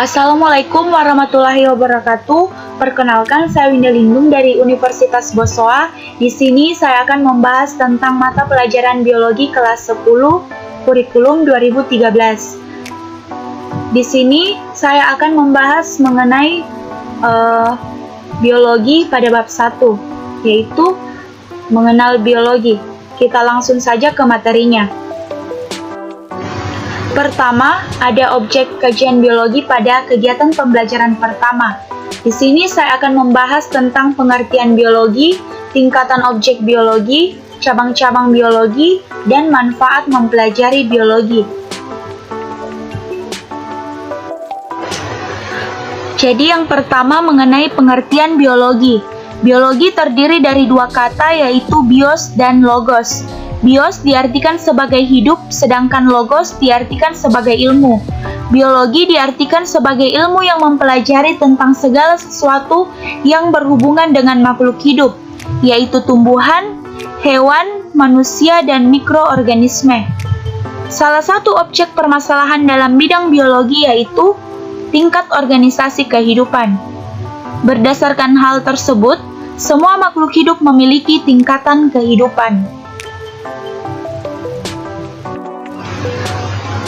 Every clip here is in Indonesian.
Assalamualaikum warahmatullahi wabarakatuh. Perkenalkan, saya Winda Lindung dari Universitas Bosowa. Di sini saya akan membahas tentang mata pelajaran biologi kelas 10 kurikulum 2013. Di sini saya akan membahas mengenai biologi pada bab 1, yaitu mengenal biologi. Kita langsung saja ke materinya. Pertama, ada objek kajian biologi pada kegiatan pembelajaran pertama. Di sini saya akan membahas tentang pengertian biologi, tingkatan objek biologi, cabang-cabang biologi, dan manfaat mempelajari biologi. Jadi yang pertama mengenai pengertian biologi. Biologi terdiri dari dua kata, yaitu bios dan logos. Bios diartikan sebagai hidup, sedangkan logos diartikan sebagai ilmu. Biologi diartikan sebagai ilmu yang mempelajari tentang segala sesuatu yang berhubungan dengan makhluk hidup, yaitu tumbuhan, hewan, manusia, dan mikroorganisme. Salah satu objek permasalahan dalam bidang biologi yaitu tingkat organisasi kehidupan. Berdasarkan hal tersebut, semua makhluk hidup memiliki tingkatan kehidupan.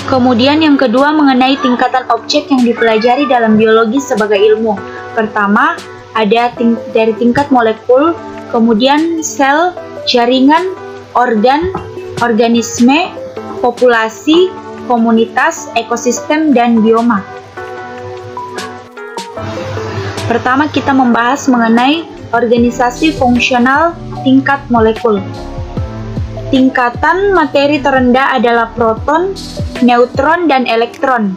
Kemudian yang kedua mengenai tingkatan objek yang dipelajari dalam biologi sebagai ilmu. Pertama, ada dari tingkat molekul, kemudian sel, jaringan, organ, organisme, populasi, komunitas, ekosistem, dan bioma. Pertama kita membahas mengenai organisasi fungsional tingkat molekul. Tingkatan materi terendah adalah proton, neutron, dan elektron.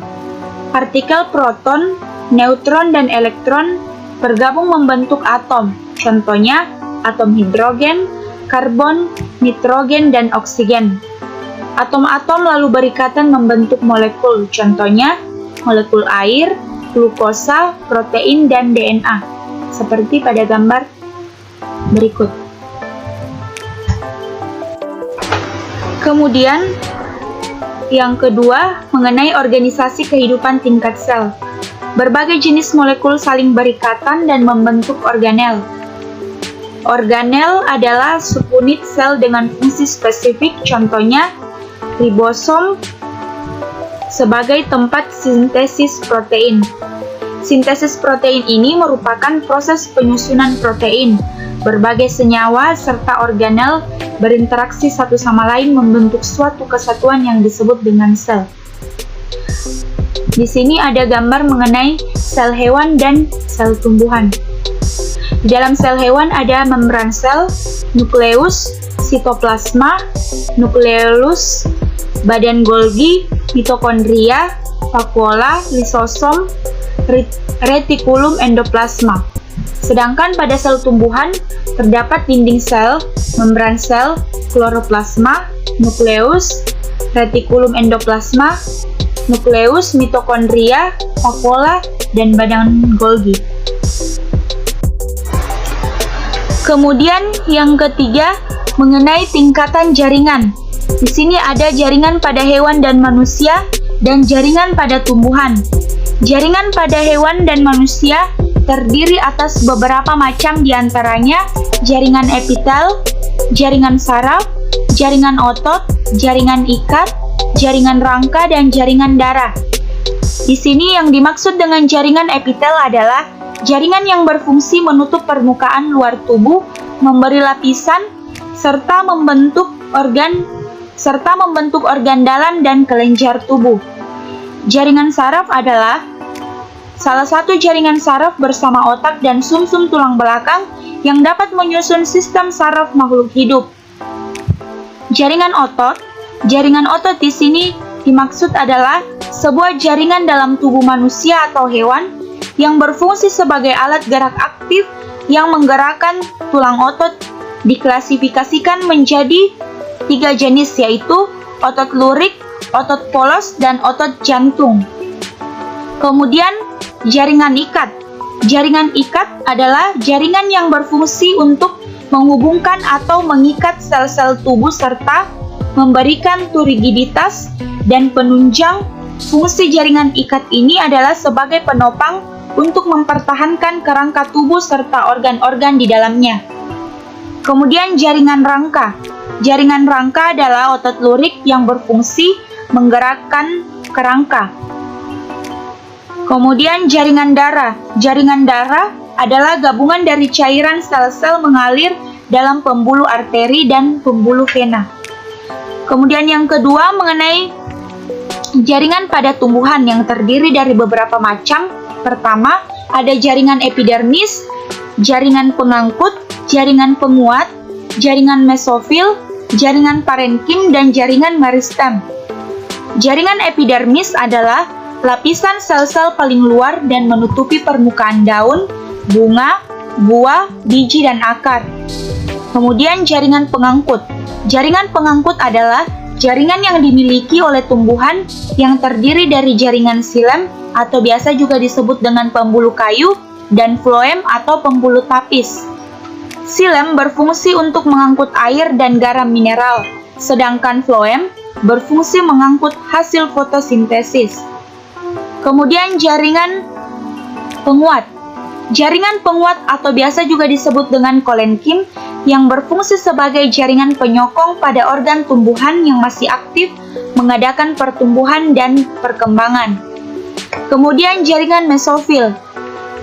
Partikel proton, neutron, dan elektron bergabung membentuk atom. Contohnya, atom hidrogen, karbon, nitrogen, dan oksigen. Atom-atom lalu berikatan membentuk molekul. Contohnya, molekul air, glukosa, protein, dan DNA. Seperti pada gambar berikut. Kemudian, yang kedua, mengenai organisasi kehidupan tingkat sel. Berbagai jenis molekul saling berikatan dan membentuk organel. Organel adalah subunit sel dengan fungsi spesifik, contohnya ribosom sebagai tempat sintesis protein. Sintesis protein ini merupakan proses penyusunan protein. Berbagai senyawa serta organel berinteraksi satu sama lain membentuk suatu kesatuan yang disebut dengan sel. Di sini ada gambar mengenai sel hewan dan sel tumbuhan. Di dalam sel hewan ada membran sel, nukleus, sitoplasma, nukleolus, badan Golgi, mitokondria, vakuola, lisosom, retikulum endoplasma. Sedangkan pada sel tumbuhan terdapat dinding sel, membran sel, kloroplasma, nukleus, retikulum endoplasma, nukleus, mitokondria, vakuola, dan badan Golgi. Kemudian yang ketiga mengenai tingkatan jaringan. Di sini ada jaringan pada hewan dan manusia dan jaringan pada tumbuhan. Jaringan pada hewan dan manusia terdiri atas beberapa macam, diantaranya jaringan epitel, jaringan saraf, jaringan otot, jaringan ikat, jaringan rangka, dan jaringan darah. Di sini yang dimaksud dengan jaringan epitel adalah jaringan yang berfungsi menutup permukaan luar tubuh, memberi lapisan, serta membentuk organ dalam dan kelenjar tubuh. Jaringan saraf adalah salah satu jaringan saraf bersama otak dan sumsum tulang belakang yang dapat menyusun sistem saraf makhluk hidup. Jaringan otot di sini dimaksud adalah sebuah jaringan dalam tubuh manusia atau hewan yang berfungsi sebagai alat gerak aktif yang menggerakkan tulang otot. Diklasifikasikan menjadi 3 jenis, yaitu otot lurik, otot polos, dan otot jantung. Kemudian jaringan ikat. Jaringan ikat adalah jaringan yang berfungsi untuk menghubungkan atau mengikat sel-sel tubuh serta memberikan rigiditas dan penunjang fungsi jaringan ikat ini adalah sebagai penopang untuk mempertahankan kerangka tubuh serta organ-organ di dalamnya. Kemudian jaringan rangka. Jaringan rangka adalah otot lurik yang berfungsi menggerakkan kerangka. Kemudian jaringan darah. Jaringan darah adalah gabungan dari cairan sel-sel mengalir dalam pembuluh arteri dan pembuluh vena. Kemudian yang kedua mengenai jaringan pada tumbuhan yang terdiri dari beberapa macam. Pertama, ada jaringan epidermis, jaringan pengangkut, jaringan penguat, jaringan mesofil, jaringan parenkim, dan jaringan meristem. Jaringan epidermis adalah lapisan sel-sel paling luar dan menutupi permukaan daun, bunga, buah, biji, dan akar. Kemudian jaringan pengangkut. Jaringan pengangkut adalah jaringan yang dimiliki oleh tumbuhan yang terdiri dari jaringan xilem atau biasa juga disebut dengan pembuluh kayu dan floem atau pembuluh tapis. Xilem berfungsi untuk mengangkut air dan garam mineral, sedangkan floem berfungsi mengangkut hasil fotosintesis. Kemudian jaringan penguat. Jaringan penguat atau biasa juga disebut dengan kolenkim yang berfungsi sebagai jaringan penyokong pada organ tumbuhan yang masih aktif mengadakan pertumbuhan dan perkembangan. Kemudian jaringan mesofil.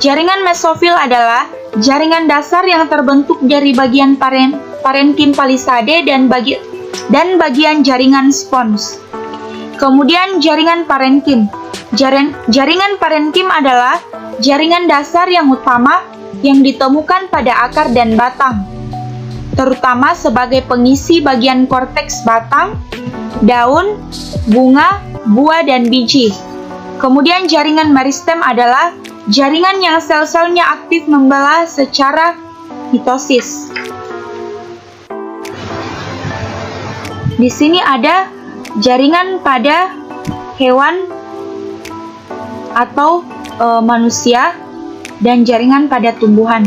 Jaringan mesofil adalah jaringan dasar yang terbentuk dari bagian parenkim palisade dan bagian jaringan spons. Kemudian jaringan parenkim. Jaringan parenkim adalah jaringan dasar yang utama yang ditemukan pada akar dan batang, terutama sebagai pengisi bagian korteks batang, daun, bunga, buah, dan biji. Kemudian jaringan meristem adalah jaringan yang sel-selnya aktif membelah secara mitosis. Di sini ada jaringan pada hewan atau manusia dan jaringan pada tumbuhan.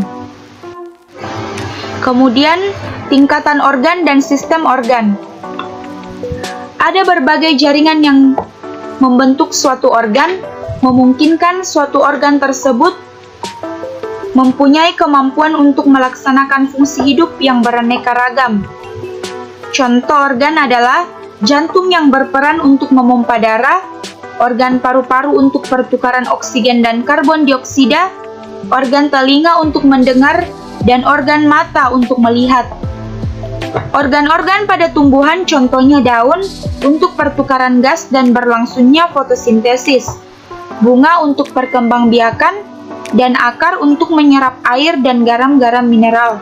Kemudian tingkatan organ dan sistem organ. Ada berbagai jaringan yang membentuk suatu organ, memungkinkan suatu organ tersebut mempunyai kemampuan untuk melaksanakan fungsi hidup yang beraneka ragam. Contoh organ adalah jantung yang berperan untuk memompa darah, organ paru-paru untuk pertukaran oksigen dan karbon dioksida, organ telinga untuk mendengar, dan organ mata untuk melihat. Organ-organ pada tumbuhan contohnya daun untuk pertukaran gas dan berlangsungnya fotosintesis, bunga untuk perkembangbiakan, dan akar untuk menyerap air dan garam-garam mineral.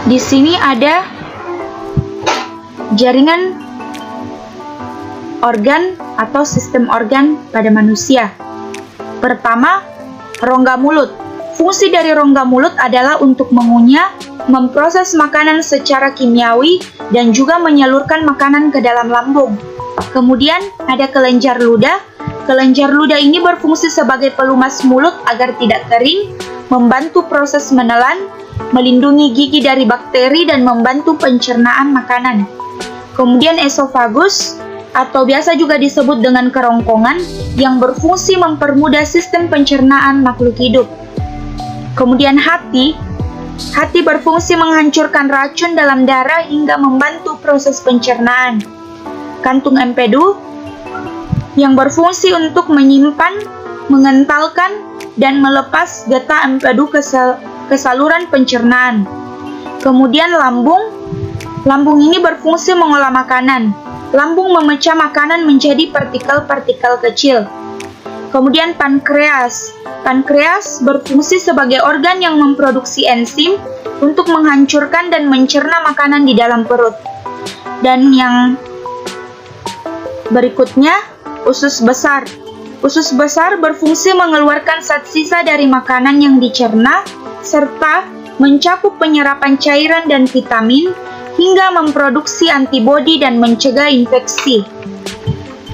Di sini ada jaringan organ atau sistem organ pada manusia. Pertama, rongga mulut. Fungsi dari rongga mulut adalah untuk mengunyah, memproses makanan secara kimiawi, dan juga menyalurkan makanan ke dalam lambung. Kemudian ada kelenjar ludah. Kelenjar ludah ini berfungsi sebagai pelumas mulut agar tidak kering, membantu proses menelan, melindungi gigi dari bakteri, dan membantu pencernaan makanan. Kemudian esofagus, atau biasa juga disebut dengan kerongkongan, yang berfungsi mempermudah sistem pencernaan makhluk hidup. Kemudian hati. Hati berfungsi menghancurkan racun dalam darah hingga membantu proses pencernaan. Kantung empedu, yang berfungsi untuk menyimpan, mengentalkan, dan melepas getah empedu ke saluran pencernaan. Kemudian lambung. Lambung ini berfungsi mengolah makanan. Lambung memecah makanan menjadi partikel-partikel kecil. Kemudian pankreas. Pankreas berfungsi sebagai organ yang memproduksi enzim untuk menghancurkan dan mencerna makanan di dalam perut. Dan yang berikutnya, usus besar. Usus besar berfungsi mengeluarkan zat sisa dari makanan yang dicerna, serta mencakup penyerapan cairan dan vitamin, hingga memproduksi antibodi dan mencegah infeksi.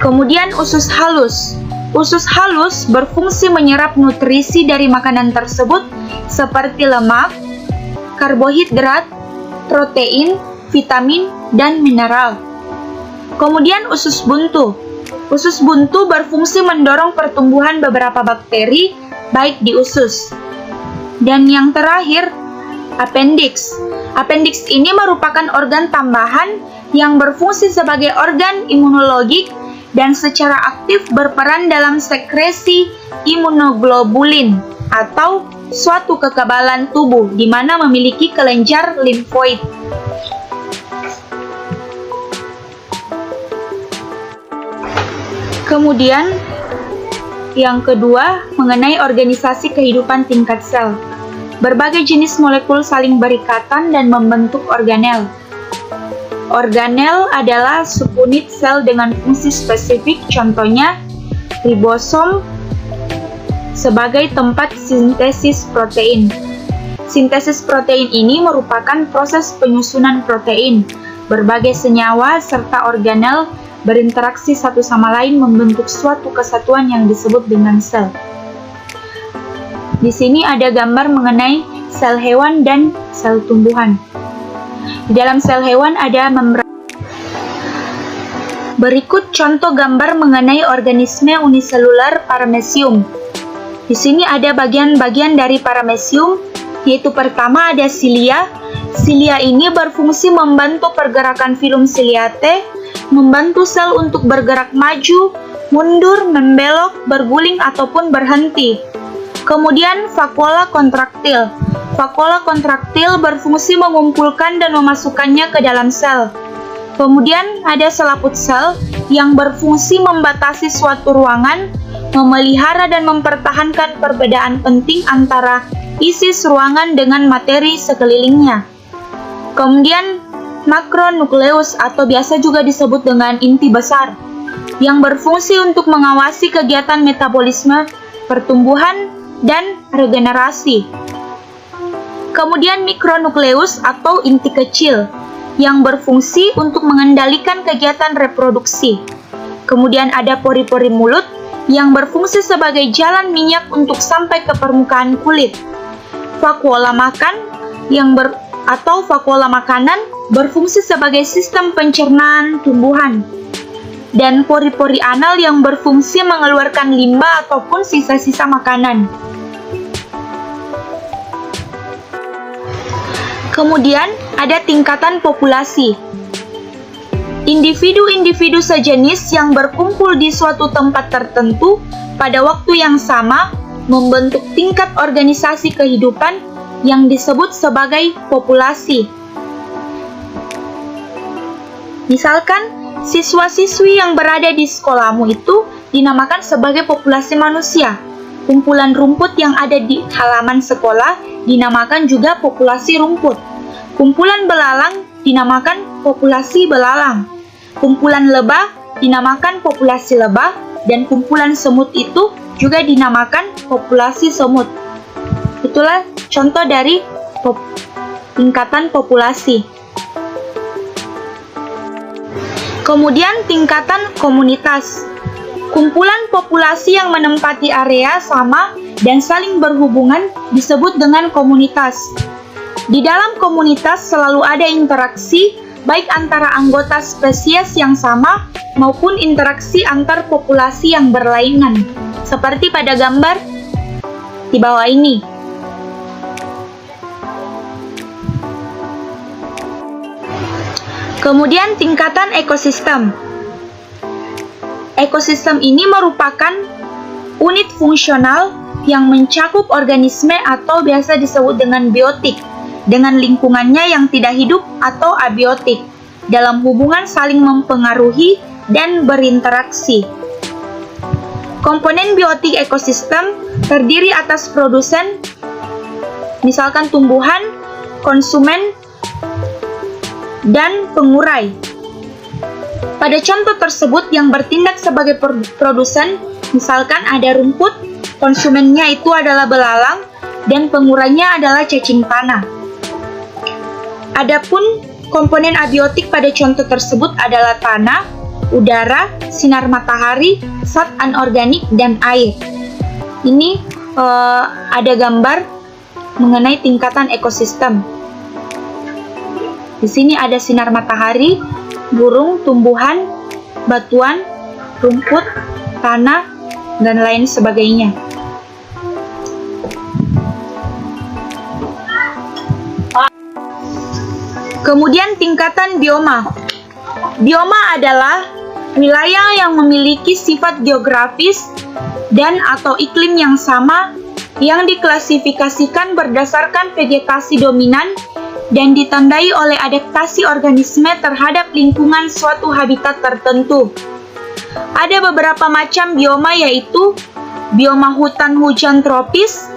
Kemudian usus halus. Usus halus berfungsi menyerap nutrisi dari makanan tersebut seperti lemak, karbohidrat, protein, vitamin, dan mineral. Kemudian usus buntu. Usus buntu berfungsi mendorong pertumbuhan beberapa bakteri baik di usus. Dan yang terakhir, appendix. Appendix ini merupakan organ tambahan yang berfungsi sebagai organ imunologik dan secara aktif berperan dalam sekresi imunoglobulin atau suatu kekebalan tubuh di mana memiliki kelenjar limfoid. Kemudian, yang kedua mengenai organisasi kehidupan tingkat sel. Berbagai jenis molekul saling berikatan dan membentuk organel. Organel adalah subunit sel dengan fungsi spesifik, contohnya ribosom sebagai tempat sintesis protein. Sintesis protein ini merupakan proses penyusunan protein. Berbagai senyawa serta organel berinteraksi satu sama lain membentuk suatu kesatuan yang disebut dengan sel. Di sini ada gambar mengenai sel hewan dan sel tumbuhan. Di dalam sel hewan ada membran. Berikut contoh gambar mengenai organisme uniselular paramecium. Di sini ada bagian-bagian dari paramecium, yaitu pertama ada silia. Silia ini berfungsi membantu pergerakan filum ciliate, membantu sel untuk bergerak maju, mundur, membelok, berguling, ataupun berhenti. Kemudian vakuola kontraktil. Vakuola kontraktil berfungsi mengumpulkan dan memasukkannya ke dalam sel. Kemudian ada selaput sel yang berfungsi membatasi suatu ruangan, memelihara dan mempertahankan perbedaan penting antara isi ruangan dengan materi sekelilingnya. Kemudian makronukleus atau biasa juga disebut dengan inti besar, yang berfungsi untuk mengawasi kegiatan metabolisme, pertumbuhan, dan regenerasi. Kemudian mikronukleus atau inti kecil yang berfungsi untuk mengendalikan kegiatan reproduksi. Kemudian ada pori-pori mulut yang berfungsi sebagai jalan minyak untuk sampai ke permukaan kulit. Vakuola makan atau vakuola makanan berfungsi sebagai sistem pencernaan tumbuhan. Dan pori-pori anal yang berfungsi mengeluarkan limbah ataupun sisa-sisa makanan. Kemudian ada tingkatan populasi. Individu-individu sejenis yang berkumpul di suatu tempat tertentu pada waktu yang sama membentuk tingkat organisasi kehidupan yang disebut sebagai populasi. Misalkan, siswa-siswi yang berada di sekolahmu itu dinamakan sebagai populasi manusia. Kumpulan rumput yang ada di halaman sekolah dinamakan juga populasi rumput. Kumpulan belalang dinamakan populasi belalang. Kumpulan lebah dinamakan populasi lebah, dan kumpulan semut itu juga dinamakan populasi semut. Itulah contoh dari tingkatan populasi. Kemudian tingkatan komunitas. Kumpulan populasi yang menempati area sama dan saling berhubungan disebut dengan komunitas. Di dalam komunitas selalu ada interaksi baik antara anggota spesies yang sama maupun interaksi antar populasi yang berlainan, seperti pada gambar di bawah ini. Kemudian tingkatan ekosistem. Ekosistem ini merupakan unit fungsional yang mencakup organisme atau biasa disebut dengan biotik, dengan lingkungannya yang tidak hidup atau abiotik, dalam hubungan saling mempengaruhi dan berinteraksi. Komponen biotik ekosistem terdiri atas produsen, misalkan tumbuhan, konsumen, dan pengurai. Pada contoh tersebut yang bertindak sebagai produsen, misalkan ada rumput, konsumennya itu adalah belalang, dan pengurainya adalah cacing tanah. Adapun komponen abiotik pada contoh tersebut adalah tanah, udara, sinar matahari, zat anorganik, dan air. Ini ada gambar mengenai tingkatan ekosistem. Di sini ada sinar matahari, burung, tumbuhan, batuan, rumput, tanah, dan lain sebagainya. Kemudian tingkatan bioma. Bioma adalah wilayah yang memiliki sifat geografis dan atau iklim yang sama yang diklasifikasikan berdasarkan vegetasi dominan dan ditandai oleh adaptasi organisme terhadap lingkungan suatu habitat tertentu. Ada beberapa macam bioma, yaitu bioma hutan hujan tropis,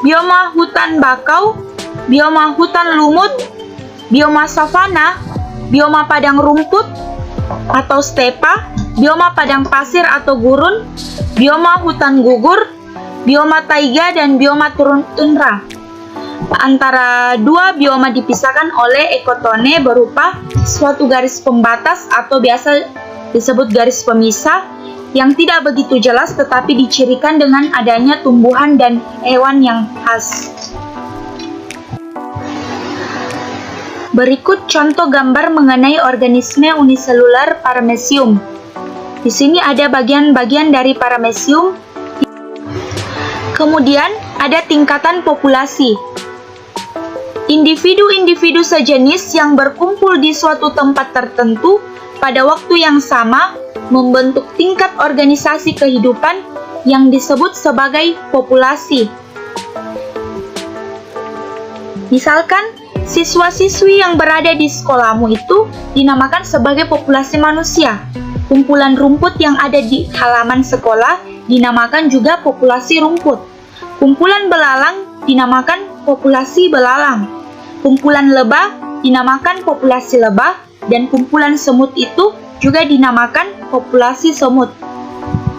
bioma hutan bakau, bioma hutan lumut, bioma savana, bioma padang rumput atau stepa, bioma padang pasir atau gurun, bioma hutan gugur, bioma taiga, dan bioma tundra. Antara dua bioma dipisahkan oleh ekotone berupa suatu garis pembatas atau biasa disebut garis pemisah yang tidak begitu jelas tetapi dicirikan dengan adanya tumbuhan dan hewan yang khas. Berikut contoh gambar mengenai organisme uniselular paramecium. Di sini ada bagian-bagian dari paramecium. Kemudian ada tingkatan populasi. Individu-individu sejenis yang berkumpul di suatu tempat tertentu pada waktu yang sama membentuk tingkat organisasi kehidupan yang disebut sebagai populasi. Misalkan, siswa-siswi yang berada di sekolahmu itu dinamakan sebagai populasi manusia. Kumpulan rumput yang ada di halaman sekolah dinamakan juga populasi rumput. Kumpulan belalang dinamakan populasi belalang. Kumpulan lebah dinamakan populasi lebah, dan kumpulan semut itu juga dinamakan populasi semut.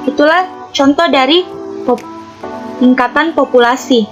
Itulah contoh dari tingkatan populasi.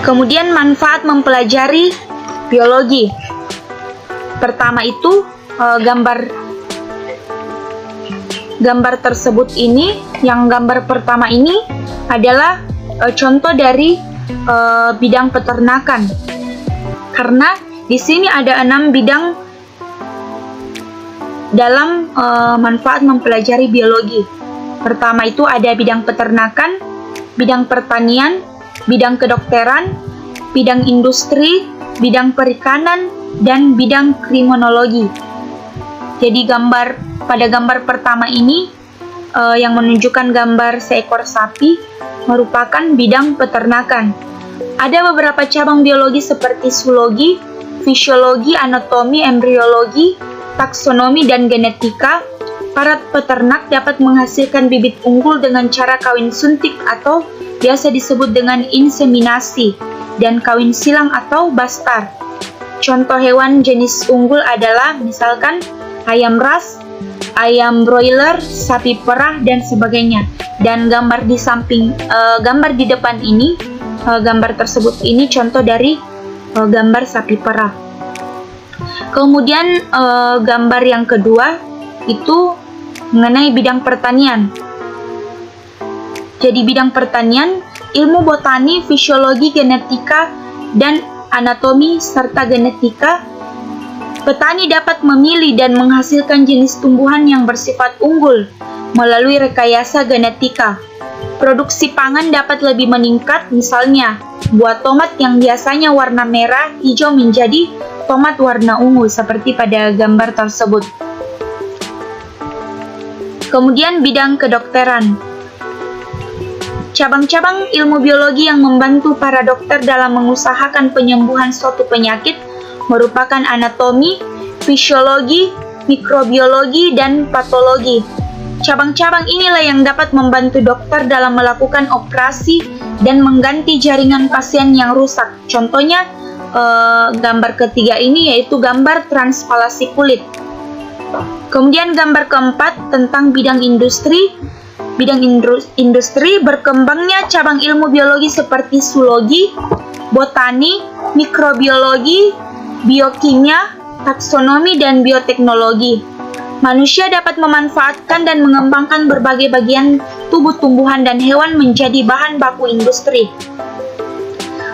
Kemudian manfaat mempelajari biologi. Pertama itu gambar tersebut ini, yang gambar pertama ini adalah contoh dari bidang peternakan. Karena di sini ada 6 bidang dalam manfaat mempelajari biologi. Pertama itu ada bidang peternakan, bidang pertanian, bidang kedokteran, bidang industri, bidang perikanan, dan bidang kriminologi. Jadi pada gambar pertama ini yang menunjukkan gambar seekor sapi merupakan bidang peternakan. Ada beberapa cabang biologi seperti zoologi, fisiologi, anatomi, embriologi, taksonomi, dan genetika. Para peternak dapat menghasilkan bibit unggul dengan cara kawin suntik atau biasa disebut dengan inseminasi, dan kawin silang atau bastar. Contoh hewan jenis unggul adalah misalkan ayam ras, ayam broiler, sapi perah, dan sebagainya. Dan gambar di depan ini, gambar tersebut ini contoh dari gambar sapi perah. Kemudian gambar yang kedua itu mengenai bidang pertanian. Jadi bidang pertanian ilmu botani, fisiologi, genetika, dan anatomi serta genetika, petani dapat memilih dan menghasilkan jenis tumbuhan yang bersifat unggul melalui rekayasa genetika. Produksi pangan dapat lebih meningkat, misalnya buah tomat yang biasanya warna merah hijau menjadi tomat warna ungu seperti pada gambar tersebut. Kemudian bidang kedokteran. Cabang-cabang ilmu biologi yang membantu para dokter dalam mengusahakan penyembuhan suatu penyakit merupakan anatomi, fisiologi, mikrobiologi, dan patologi. Cabang-cabang inilah yang dapat membantu dokter dalam melakukan operasi dan mengganti jaringan pasien yang rusak. Contohnya, gambar ketiga ini yaitu gambar transpalasi kulit. Kemudian gambar keempat tentang bidang industri. Bidang industri berkembangnya cabang ilmu biologi seperti zoologi, botani, mikrobiologi, biokimia, taksonomi, dan bioteknologi. Manusia dapat memanfaatkan dan mengembangkan berbagai bagian tubuh tumbuhan dan hewan menjadi bahan baku industri.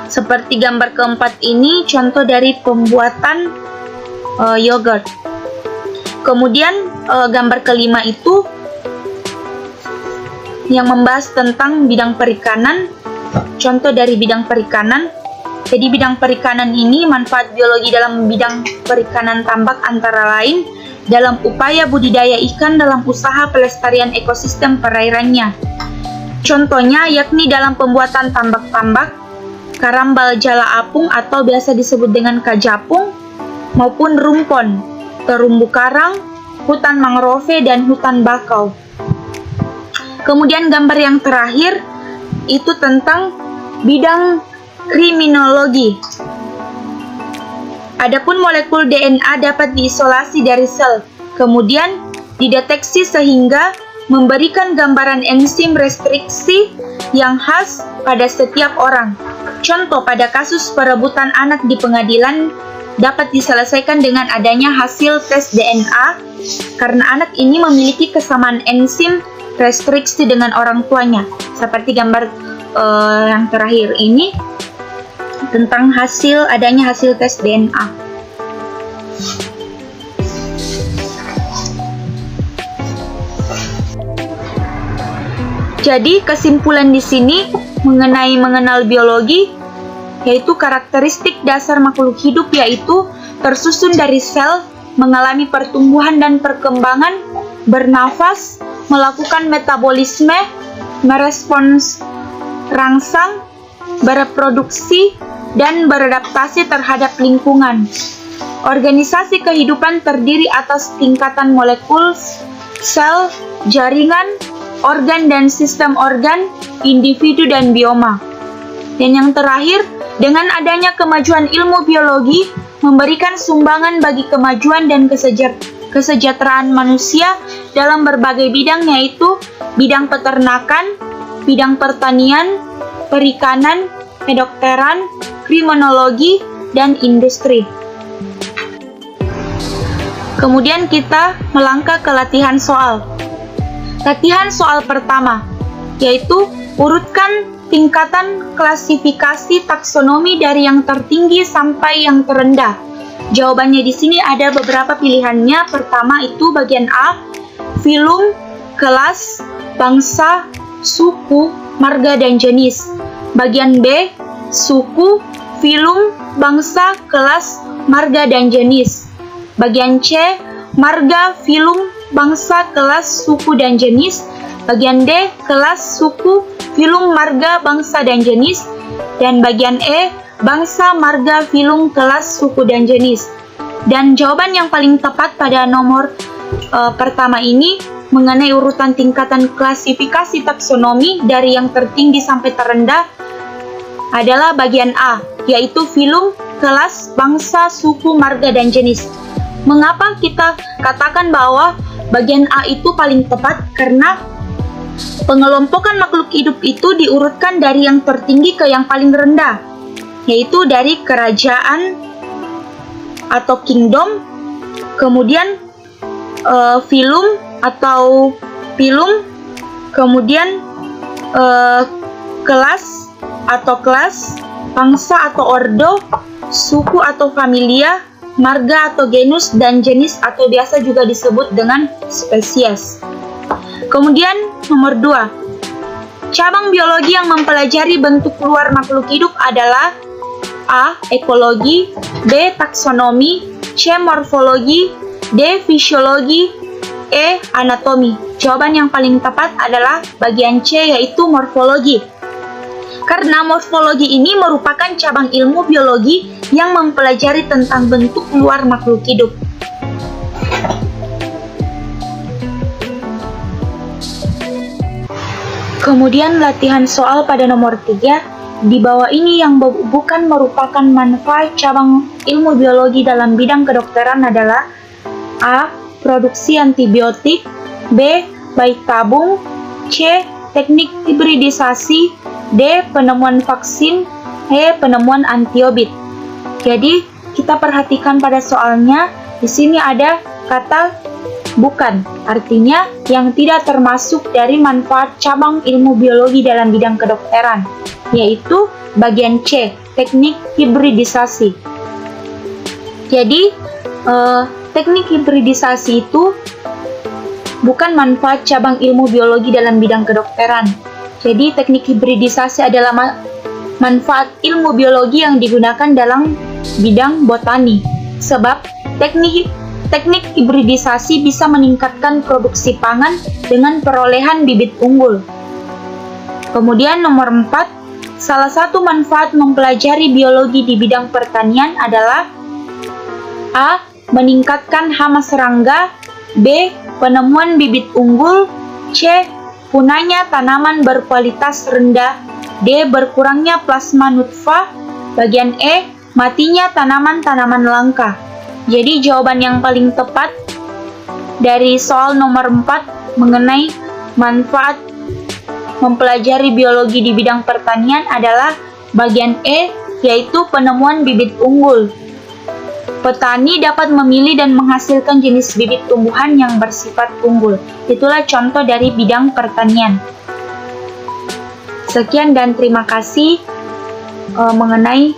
Seperti gambar keempat ini, contoh dari pembuatan yogurt. Kemudian gambar kelima itu yang membahas tentang bidang perikanan, contoh dari bidang perikanan. Jadi bidang perikanan ini manfaat biologi dalam bidang perikanan tambak antara lain dalam upaya budidaya ikan dalam usaha pelestarian ekosistem perairannya. Contohnya yakni dalam pembuatan tambak-tambak, karambal jala apung atau biasa disebut dengan kajapung, maupun rumpon, terumbu karang, hutan mangrove, dan hutan bakau. Kemudian gambar yang terakhir itu tentang bidang kriminologi. Adapun molekul DNA dapat diisolasi dari sel, kemudian dideteksi sehingga memberikan gambaran enzim restriksi yang khas pada setiap orang. Contoh pada kasus perebutan anak di pengadilan dapat diselesaikan dengan adanya hasil tes DNA karena anak ini memiliki kesamaan enzim restriksi dengan orang tuanya. Seperti gambar yang terakhir ini tentang adanya hasil tes DNA. Jadi kesimpulan di sini mengenai mengenal biologi yaitu karakteristik dasar makhluk hidup yaitu tersusun dari sel, mengalami pertumbuhan dan perkembangan, bernafas, melakukan metabolisme, merespons rangsang, bereproduksi, dan beradaptasi terhadap lingkungan. Organisasi kehidupan terdiri atas tingkatan molekul, sel, jaringan, organ dan sistem organ, individu dan bioma. Dan yang terakhir, dengan adanya kemajuan ilmu biologi, memberikan sumbangan bagi kemajuan dan kesejahteraan manusia dalam berbagai bidang yaitu bidang peternakan, bidang pertanian, perikanan, kedokteran, kriminologi, dan industri. Kemudian kita melangkah ke latihan soal. Latihan soal pertama, yaitu urutkan tingkatan klasifikasi taksonomi dari yang tertinggi sampai yang terendah. Jawabannya di sini ada beberapa pilihannya. Pertama itu bagian A, filum, kelas, bangsa, suku, marga, dan jenis. Bagian B, suku, filum, bangsa, kelas, marga, dan jenis. Bagian C, marga, filum, bangsa, kelas, suku, dan jenis. Bagian D, kelas, suku, filum, marga, bangsa, dan jenis. Dan bagian E, bangsa, marga, filum, kelas, suku, dan jenis. Dan jawaban yang paling tepat pada nomor pertama ini mengenai urutan tingkatan klasifikasi taksonomi dari yang tertinggi sampai terendah adalah bagian A, yaitu filum, kelas, bangsa, suku, marga, dan jenis. Mengapa kita katakan bahwa bagian A itu paling tepat? Karena pengelompokan makhluk hidup itu diurutkan dari yang tertinggi ke yang paling rendah, yaitu dari kerajaan atau kingdom, kemudian filum atau pilum, kemudian kelas atau kelas, bangsa atau ordo, suku atau familia, marga atau genus, dan jenis atau biasa juga disebut dengan spesies. Kemudian nomor 2, cabang biologi yang mempelajari bentuk luar makhluk hidup adalah A. Ekologi, B. Taksonomi, C. Morfologi, D. Fisiologi, E. Anatomi. Jawaban yang paling tepat adalah bagian C, yaitu morfologi. Karena morfologi ini merupakan cabang ilmu biologi yang mempelajari tentang bentuk luar makhluk hidup. Kemudian latihan soal pada nomor 3, di bawah ini yang bukan merupakan manfaat cabang ilmu biologi dalam bidang kedokteran adalah A. Produksi antibiotik, B. Bayi tabung, C. Teknik hibridisasi, D. Penemuan vaksin, E. Penemuan antiobit. Jadi kita perhatikan pada soalnya, di sini ada kata bukan, artinya yang tidak termasuk dari manfaat cabang ilmu biologi dalam bidang kedokteran, yaitu bagian C, teknik hibridisasi. Jadi teknik hibridisasi itu bukan manfaat cabang ilmu biologi dalam bidang kedokteran. Jadi teknik hibridisasi adalah manfaat ilmu biologi yang digunakan dalam bidang botani. Sebab teknik hibridisasi bisa meningkatkan produksi pangan dengan perolehan bibit unggul. Kemudian nomor 4, salah satu manfaat mempelajari biologi di bidang pertanian adalah A. Meningkatkan hama serangga, B. Penemuan bibit unggul, C. Punahnya tanaman berkualitas rendah, D. Berkurangnya plasma nutfah, bagian E. Matinya tanaman-tanaman langka. Jadi jawaban yang paling tepat dari soal nomor 4 mengenai manfaat mempelajari biologi di bidang pertanian adalah bagian E, yaitu penemuan bibit unggul. Petani dapat memilih dan menghasilkan jenis bibit tumbuhan yang bersifat unggul. Itulah contoh dari bidang pertanian. Sekian dan terima kasih mengenai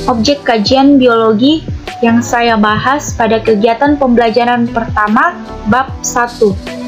objek kajian biologi yang saya bahas pada kegiatan pembelajaran pertama bab 1.